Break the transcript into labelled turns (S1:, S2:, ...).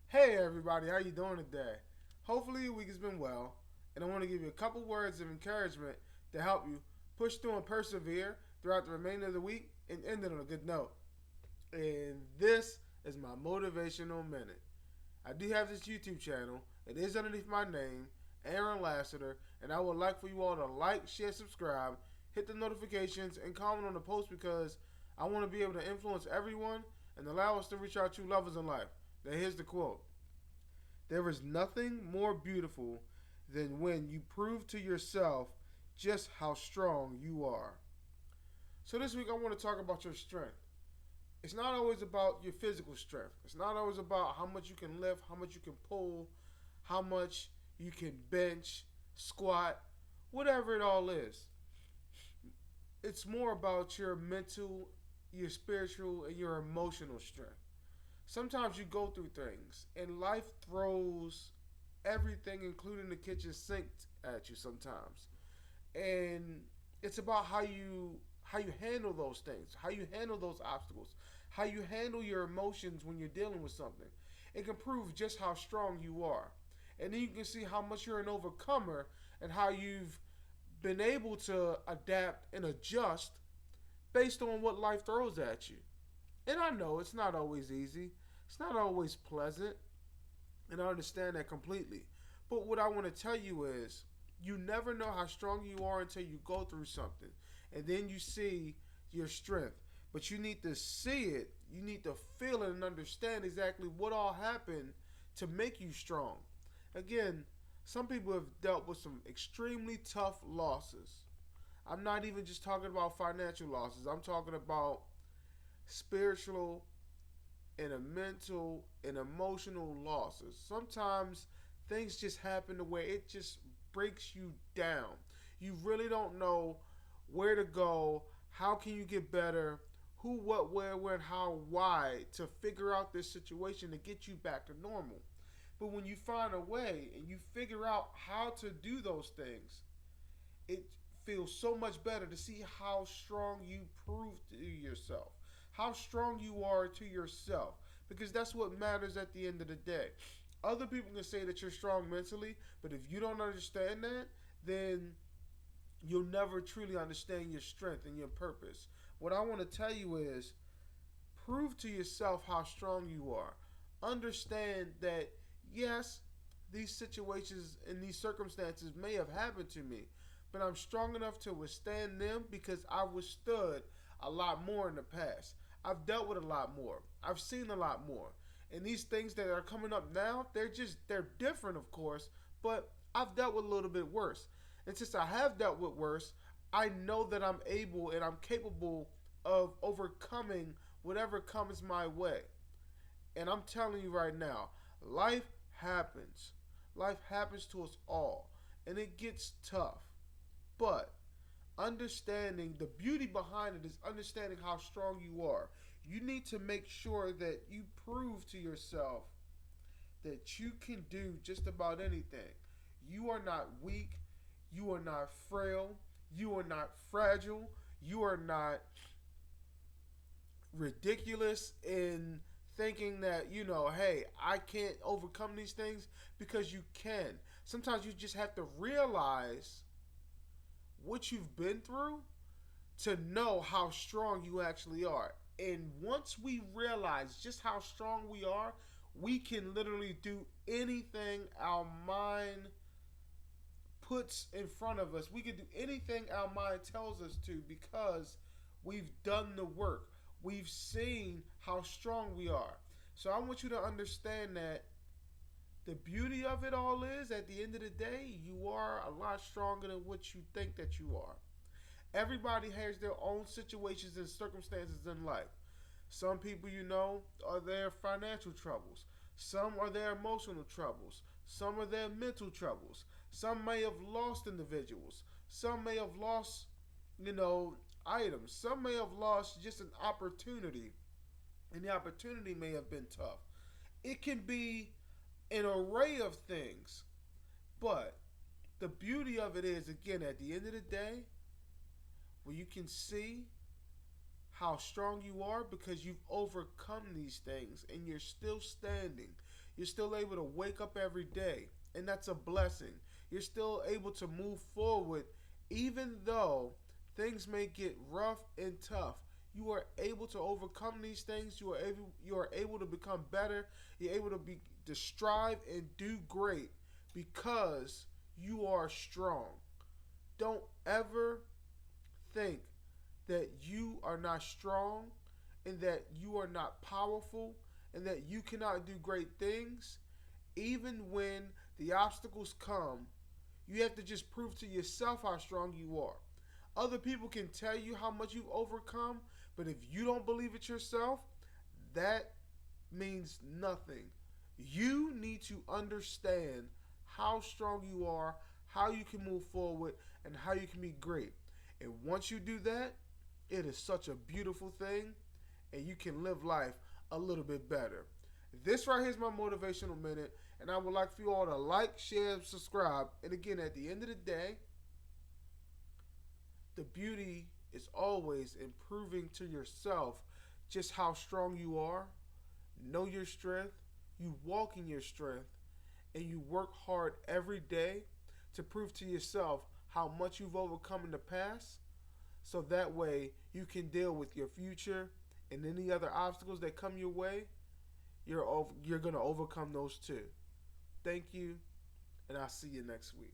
S1: Hey everybody, how you doing today? Hopefully your week has been well, and I want to give you a couple words of encouragement to help you push through and persevere throughout the remainder of the week and end it on a good note. And this is my Motivational Minute. I do have this YouTube channel. It is underneath my name, Aaron Lassiter, and I would like for you all to like, share, subscribe, hit the notifications, and comment on the post because I want to be able to influence everyone and allow us to reach our true lovers in life. Now here's the quote. There is nothing more beautiful than when you prove to yourself just how strong you are. So this week I want to talk about your strength. It's not always about your physical strength. It's not always about how much you can lift, how much you can pull, how much you can bench, squat, whatever it all is. It's more about your mental, your spiritual, and your emotional strength. Sometimes you go through things and life throws everything, including the kitchen sink, at you sometimes. And it's about how you handle those things, how you handle those obstacles, how you handle your emotions when you're dealing with something. It can prove just how strong you are. And then you can see how much you're an overcomer and how you've been able to adapt and adjust based on what life throws at you. And I know it's not always easy. It's not always pleasant. And I understand that completely. But what I want to tell you is you never know how strong you are until you go through something. And then you see your strength. But you need to see it, you need to feel it and understand exactly what all happened to make you strong. Again, some people have dealt with some extremely tough losses. I'm not even just talking about financial losses, I'm talking about spiritual and a mental and emotional losses. Sometimes things just happen to where it just breaks you down. You really don't know where to go, how can you get better, who, what, where, when, how, why to figure out this situation to get you back to normal. But when you find a way and you figure out how to do those things, it feels so much better to see how strong you prove to yourself, how strong you are to yourself, because that's what matters at the end of the day. Other people can say that you're strong mentally, but if you don't understand that, then you'll never truly understand your strength and your purpose. What I want to tell you is prove to yourself how strong you are. Understand that, yes, these situations and these circumstances may have happened to me, but I'm strong enough to withstand them because I withstood a lot more in the past. I've dealt with a lot more. I've seen a lot more. And these things that are coming up now, they're different, of course, but I've dealt with a little bit worse. And since I have dealt with worse, I know that I'm able and I'm capable of overcoming whatever comes my way. And I'm telling you right now, life happens. Life happens to us all. And it gets tough. But understanding the beauty behind it is understanding how strong you are. You need to make sure that you prove to yourself that you can do just about anything. You are not weak. You are not frail. You are not fragile. You are not ridiculous in thinking that, hey, I can't overcome these things, because you can. Sometimes you just have to realize what you've been through to know how strong you actually are. And once we realize just how strong we are, we can literally do anything our mind puts in front of us. We can do anything our mind tells us to because we've done the work. We've seen how strong we are. So I want you to understand that the beauty of it all is at the end of the day, you are a lot stronger than what you think that you are. Everybody has their own situations and circumstances in life. Some people, are their financial troubles. Some are their emotional troubles. Some are their mental troubles. Some may have lost individuals. Some may have lost, items. Some may have lost just an opportunity, and the opportunity may have been tough. It can be an array of things, but the beauty of it is, again, at the end of the day, where you can see how strong you are because you've overcome these things and you're still standing. You're still able to wake up every day, and that's a blessing. You're still able to move forward even though things may get rough and tough. You are able to overcome these things. You are able to become better. You're able to strive and do great because you are strong. Don't ever think that you are not strong and that you are not powerful and that you cannot do great things. Even when the obstacles come, you have to just prove to yourself how strong you are. Other people can tell you how much you've overcome, but if you don't believe it yourself, that means nothing. You need to understand how strong you are, how you can move forward, and how you can be great. And once you do that, it is such a beautiful thing, and you can live life a little bit better. This right here is my motivational minute, and I would like for you all to like, share, subscribe. And again, at the end of the day, the beauty is always improving to yourself just how strong you are. Know your strength, you walk in your strength, and you work hard every day to prove to yourself how much you've overcome in the past, so that way you can deal with your future and any other obstacles that come your way. You're going to overcome those too. Thank you, and I'll see you next week.